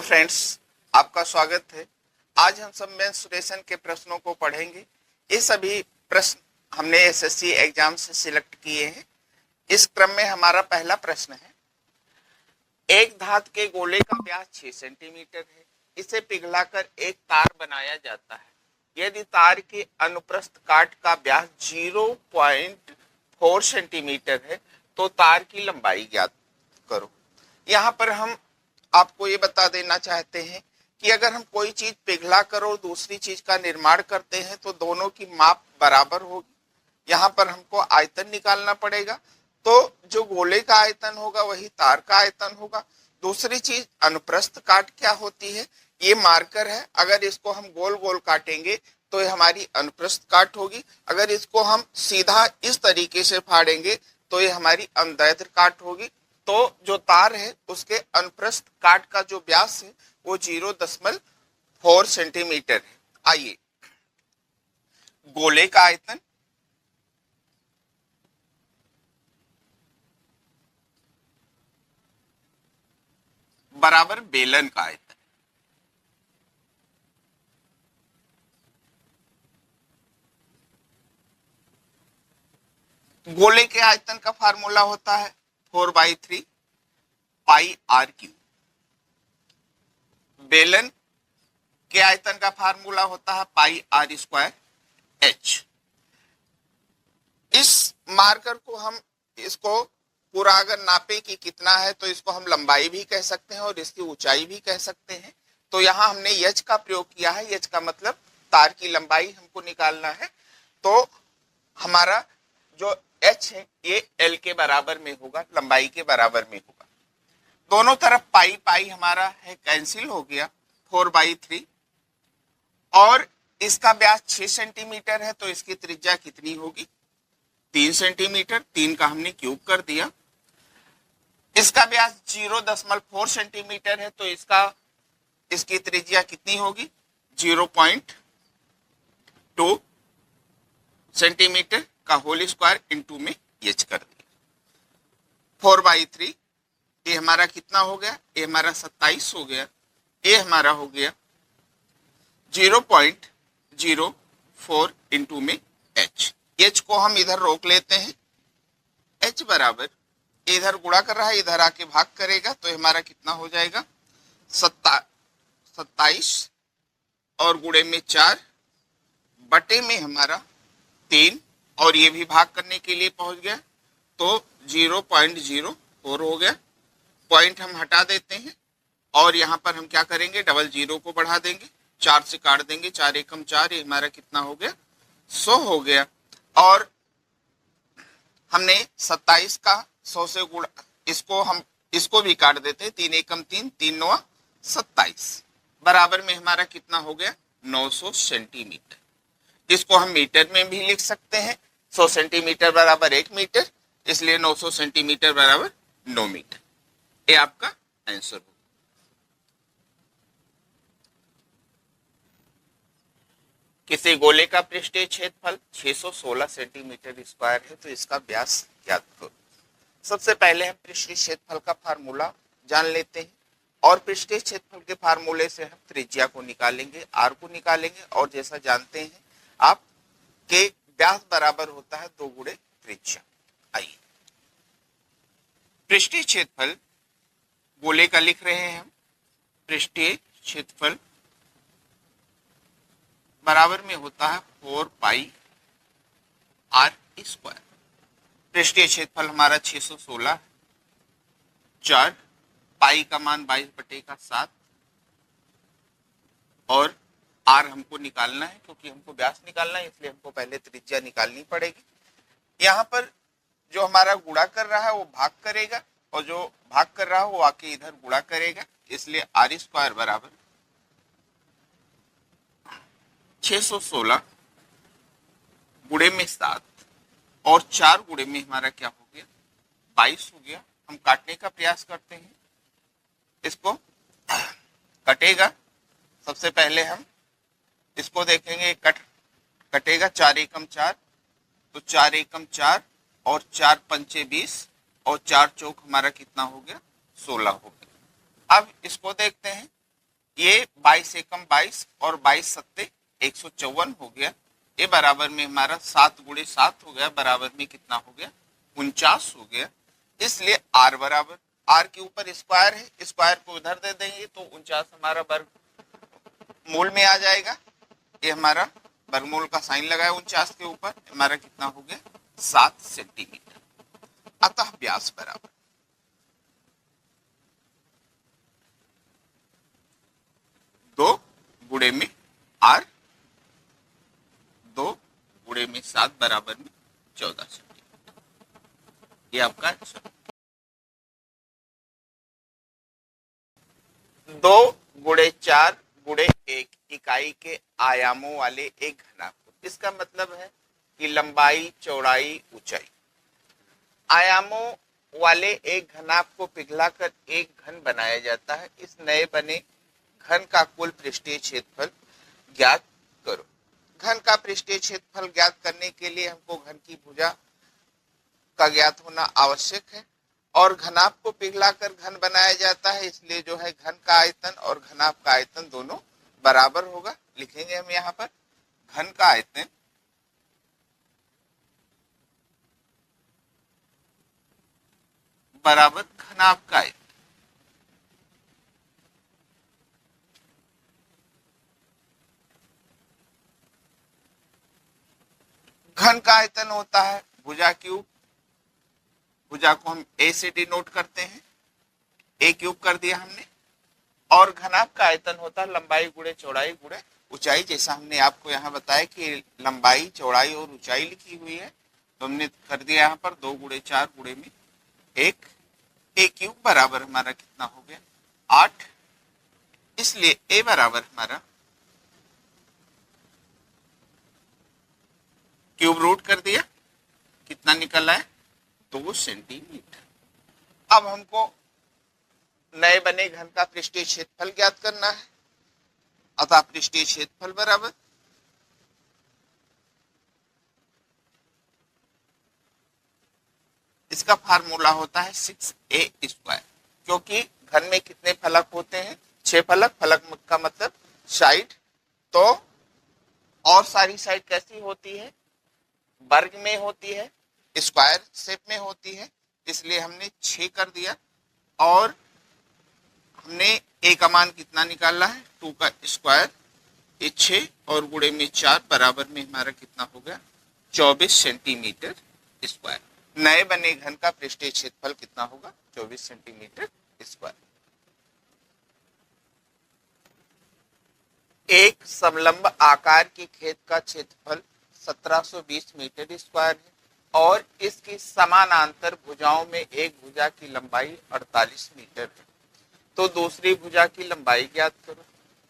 Hello friends, आपका स्वागत है। आज हम सब मेंस्ट्रुएशन के प्रश्नों को पढ़ेंगे। ये सभी प्रश्न हमने एसएससी एग्जाम से सिलेक्ट किए हैं। इस क्रम में हमारा पहला प्रश्न है, एक धातु के गोले का व्यास 6 सेंटीमीटर है। इसे पिघलाकर एक तार बनाया जाता है। यदि तार के अनुप्रस्थ काट का व्यास 0.4 सेंटीमीटर है तो तार की लंबाई ज्ञात करो। यहाँ पर हम आपको ये बता देना चाहते हैं कि अगर हम कोई चीज पिघला कर और दूसरी चीज का निर्माण करते हैं तो दोनों की माप बराबर होगी। यहाँ पर हमको आयतन निकालना पड़ेगा, तो जो गोले का आयतन होगा वही तार का आयतन होगा। दूसरी चीज अनुप्रस्थ काट क्या होती है, ये मार्कर है। अगर इसको हम गोल गोल काटेंगे तो ये हमारी अनुप्रस्थ काट होगी। अगर इसको हम सीधा इस तरीके से फाड़ेंगे तो ये हमारी अनुदैर्ध्य काट होगी। तो जो तार है उसके अनुप्रस्थ काट का जो व्यास है वो 0.4 सेंटीमीटर है। आइए, गोले का आयतन बराबर बेलन का आयतन। गोले के आयतन का फार्मूला होता है 4/3 पाई आर क्यू। बेलन के आयतन का फार्मूला होता है पाई आर स्क्वायर एच। इस मार्कर को हम इसको पूरा अगर नापे कि कितना है तो इसको हम लंबाई भी कह सकते हैं और इसकी ऊंचाई भी कह सकते हैं। तो यहाँ हमने एच का प्रयोग किया है। एच का मतलब तार की लंबाई हमको निकालना है। तो हमारा जो एच है ये एल के बराबर में होगा, लंबाई के बराबर में होगा। दोनों तरफ पाई पाई हमारा है कैंसिल हो गया, 4/3। और इसका व्यास 6 सेंटीमीटर है तो इसकी त्रिज्या कितनी होगी, 3 सेंटीमीटर। 3 का हमने क्यूब कर दिया। इसका व्यास 0.4 सेंटीमीटर है तो इसकी त्रिज्या कितनी होगी, 0.2 सेंटीमीटर का होल स्क्वायर इंटू में एच कर दिया। 4/3 ये हमारा कितना हो गया, ये हमारा 27 हो गया। ये हमारा हो गया 0.04 इंटू में एच। एच को हम इधर रोक लेते हैं। एच बराबर इधर गुणा कर रहा है, इधर आके भाग करेगा तो हमारा कितना हो जाएगा, 27 और गुणे में 4 बटे में हमारा 3 और ये भी भाग करने के लिए पहुंच गया तो 0.04 हो गया। पॉइंट हम हटा देते हैं और यहाँ पर हम क्या करेंगे, डबल जीरो को बढ़ा देंगे, 4 से काट देंगे, 4 एकम 4, ये हमारा कितना हो गया, 100 हो गया। और हमने 27 का 100 से गुणा, इसको भी काट देते हैं, 3 एकम 3, 3 9 27 बराबर में हमारा कितना हो गया, 900 सेंटीमीटर। इसको हम मीटर में भी लिख सकते हैं। 100 सेंटीमीटर बराबर 1 मीटर, इसलिए 900 सेंटीमीटर बराबर 9 मीटर। ये आपका आंसर होगा। किसी गोले का पृष्ठीय क्षेत्रफल 616 सेंटीमीटर स्क्वायर है तो इसका व्यास ज्ञात करो। सबसे पहले हम पृष्ठीय क्षेत्रफल का फार्मूला जान लेते हैं और पृष्ठीय क्षेत्रफल के फार्मूले से हम त्रिज्या को निकालेंगे, आर को निकालेंगे और जैसा जानते हैं आप के व्यास बराबर होता है 2 गुणे त्रिज्या। आइए, पृष्ठीय क्षेत्रफल गोले का लिख रहे हैं हम। पृष्ठीय क्षेत्रफल बराबर में होता है 4 पाई आर स्क्वायर। पृष्ठीय क्षेत्रफल हमारा 616, 4 पाई का मान 22/7 और आर हमको निकालना है क्योंकि हमको व्यास निकालना है, इसलिए हमको पहले त्रिज्या निकालनी पड़ेगी। यहाँ पर जो हमारा गुणा कर रहा है वो भाग करेगा और जो भाग कर रहा है वो आके इधर गुणा करेगा, इसलिए आर स्क्वायर बराबर 616 गुणे में 7 और 4 गुणे में हमारा क्या हो गया, 22 हो गया। हम काटने का प्रयास करते हैं, इसको कटेगा। सबसे पहले हम इसको देखेंगे, कटेगा, 4 एकम 4 तो 4 एकम 4 और 4 पंचे 20 और 4 चौक हमारा कितना हो गया, 16 हो गया। अब इसको देखते हैं, ये 22 एकम 22 और 22 सत्ते 154 हो गया। ये बराबर में हमारा 7 गुणे 7 हो गया, बराबर में कितना हो गया 49 हो गया। इसलिए आर बराबर, आर के ऊपर स्क्वायर है, स्क्वायर को उधर दे देंगे तो 49 हमारा वर्ग मूल में आ जाएगा। ये हमारा वर्गमूल का साइन लगाया 49 के ऊपर, हमारा कितना हो गया 7 सेंटीमीटर। अतः व्यास बराबर 2 गुणे में आर, 2 गुणे में 7 बराबर में 14 सेंटीमीटर। ये आपका आंसर। 2 गुणे 4 गुणे 1 इकाई के आयामों वाले एक घनाभ। इसका मतलब है कि लंबाई, चौड़ाई, ऊंचाई, आयामों वाले एक घनाभ को पिघलाकर एक घन बनाया जाता है। इस नए बने घन का कुल पृष्ठीय क्षेत्रफल ज्ञात करो। घन का पृष्ठीय क्षेत्रफल ज्ञात करने के लिए हमको घन की भुजा का ज्ञात होना आवश्यक है, और घनाभ को पिघलाकर घन बनाया जाता है, इसलिए जो है घन का आयतन और घनाभ का आयतन दोनों बराबर होगा। लिखेंगे हम यहाँ पर घन का आयतन बराबर घनाभ का आयतन। घन का आयतन होता है भुजा क्यूब, भुजा को हम ए से डिनोट करते हैं, ए क्यूब कर दिया हमने। और घनाभ का आयतन होता है लंबाई गुणे चौड़ाई गुणे ऊंचाई। जैसा हमने आपको यहाँ बताया कि लंबाई, चौड़ाई और ऊंचाई लिखी हुई है, तो हमने कर दिया यहाँ पर 2 गुणे 4 गुणे में 1, ए क्यूब बराबर हमारा कितना हो गया 8। इसलिए ए बराबर हमारा क्यूब रूट कर दिया, कितना निकला है 2 सेंटीमीटर। अब हमको नए बने घन का पृष्ठीय क्षेत्रफल ज्ञात करना है, अतः पृष्ठीय क्षेत्रफल बराबर इसका फार्मूला होता है 6a², क्योंकि घन में कितने फलक होते हैं 6 फलक। फलक का मतलब साइड, तो और सारी साइड कैसी होती है वर्ग में होती है, स्क्वायर शेप में होती है, इसलिए हमने 6 कर दिया। और हमने ए का मान कितना निकाला है 2 का स्क्वायर, ये 6 और गुणे में 4 बराबर में हमारा कितना हो गया 24 सेंटीमीटर स्क्वायर। नए बने घन का पृष्ठीय क्षेत्रफल कितना होगा 24 सेंटीमीटर स्क्वायर। एक समलंब आकार के खेत का क्षेत्रफल 1720 मीटर स्क्वायर है, और इसकी समानांतर भुजाओं में एक भुजा की लंबाई 48 मीटर है, तो दूसरी भुजा की लंबाई ज्ञात करो।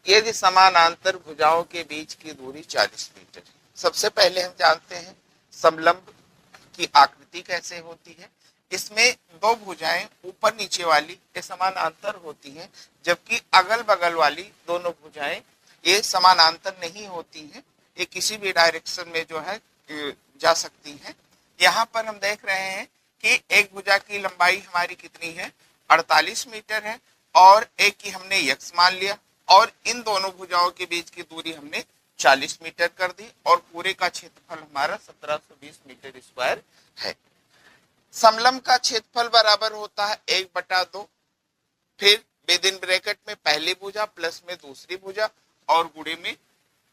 यदि समानांतर भुजाओं के बीच की दूरी 40 मीटर है। सबसे पहले हम जानते हैं समलंब की आकृति कैसे होती है। इसमें दो भुजाएं ऊपर नीचे वाली ये समानांतर होती हैं, जबकि अगल बगल वाली दोनों भुजाएं ये समानांतर नहीं होती हैं, ये किसी भी डायरेक्शन में जो है जा सकती हैं। यहाँ पर हम देख रहे हैं कि एक भुजा की लंबाई हमारी कितनी है 48 मीटर है, और एक की हमने यक्स मान लिया, और इन दोनों भुजाओं के बीच की दूरी हमने 40 मीटर कर दी, और पूरे का क्षेत्रफल हमारा 1720 मीटर स्क्वायर है। समलंब का क्षेत्रफल बराबर होता है 1/2, फिर विद इन ब्रैकेट में पहली भुजा प्लस में दूसरी भुजा और गुणे में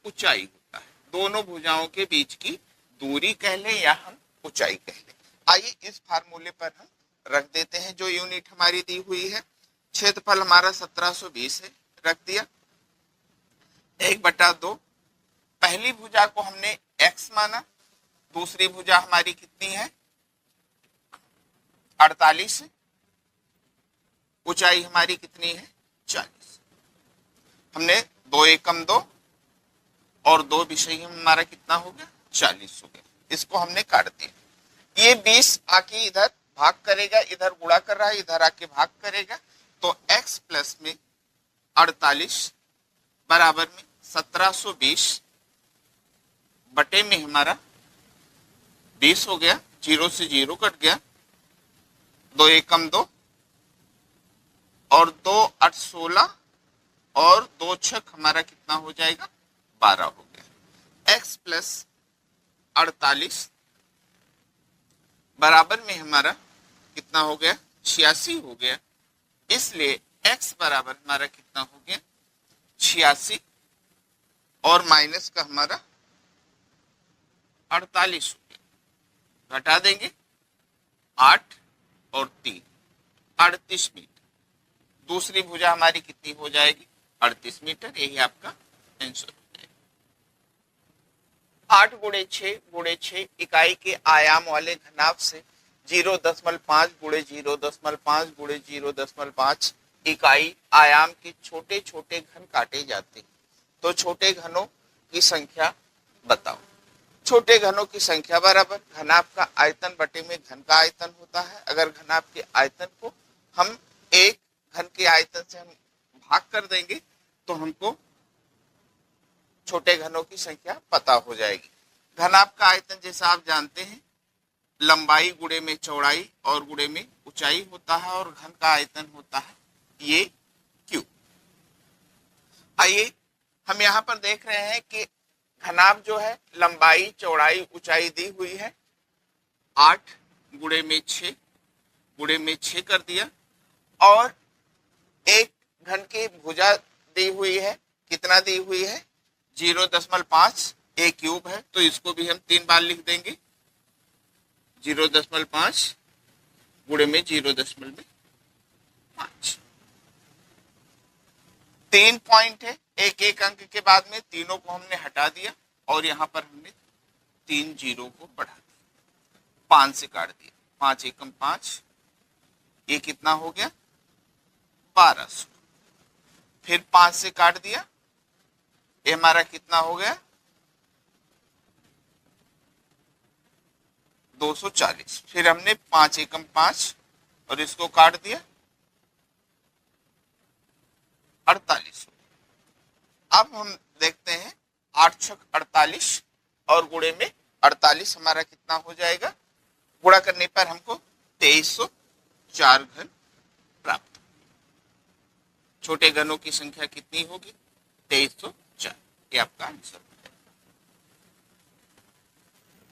ऊंचाई होता है। दोनों भुजाओं के बीच की दूरी कह लें या हम ऊंचाई कह लें। आइए इस फार्मूले पर हम रख देते हैं जो यूनिट हमारी दी हुई है। क्षेत्रफल हमारा 1720 है, रख दिया 1/2। पहली भुजा को हमने x माना, दूसरी भुजा हमारी कितनी है 48, ऊंचाई हमारी कितनी है 40। हमने 2 एकम 2 और 2 विषय हमारा कितना हो गया 40 हो गया। इसको हमने काट दिया। ये 20 आके इधर भाग करेगा, इधर गुणा कर रहा है, इधर आके भाग करेगा, तो x प्लस में 48 बराबर में 1720 बटे में हमारा 20 हो गया, 0 से 0 कट गया, 2 एकम 2 और 2 8 16 और 2 छक हमारा कितना हो जाएगा 12 हो गया। x प्लस 48 बराबर में हमारा कितना हो गया 86 हो गया। इसलिए x बराबर हमारा कितना हो गया 86 और माइनस का हमारा 48 हो गया। घटा देंगे 8 और 3 38 मीटर। दूसरी भुजा हमारी कितनी हो जाएगी 38 मीटर। यही आपका आंसर हो जाएगा। 8 गुणे 6 गुणे 6 इकाई के आयाम वाले घनाभ से 0.5 गुणे 0.5 गुणे 0.5 इकाई आयाम के छोटे छोटे घन काटे जाते हैं। तो छोटे घनों की संख्या बताओ। छोटे घनों की संख्या बराबर घनाभ का आयतन बटे में घन का आयतन होता है। अगर घनाभ के आयतन को हम एक घन के आयतन से हम भाग कर देंगे तो हमको छोटे घनों की संख्या पता हो जाएगी। घनाभ का आयतन जैसा आप जानते हैं लंबाई गुणे में चौड़ाई और गुणे में ऊंचाई होता है और घन का आयतन होता है ये क्यू। आइए हम यहाँ पर देख रहे हैं कि घनाभ जो है लंबाई चौड़ाई ऊंचाई दी हुई है। 8 गुणे में 6 गुणे में 6 कर दिया और एक घन की भुजा दी हुई है। कितना दी हुई है 0.5 a क्यूब है तो इसको भी हम 3 बार लिख देंगे। 0.5 गुणे में 0.5 3 पॉइंट है। एक एक अंक के बाद में तीनों को हमने हटा दिया और यहाँ पर हमने 3 जीरो को बढ़ा दिया 5 से काट दिया। 5 एकम 5 ये कितना हो गया 1200। फिर 5 से काट दिया ये हमारा कितना हो गया 240। फिर हमने 5 एकम 5 और इसको काट दिया 48। अब हम देखते हैं 8 छक 48 और गुणे में 48 हमारा कितना हो जाएगा। गुणा करने पर हमको 2304 घन प्राप्त। छोटे घनों की संख्या कितनी होगी 2304। ये आपका आंसर।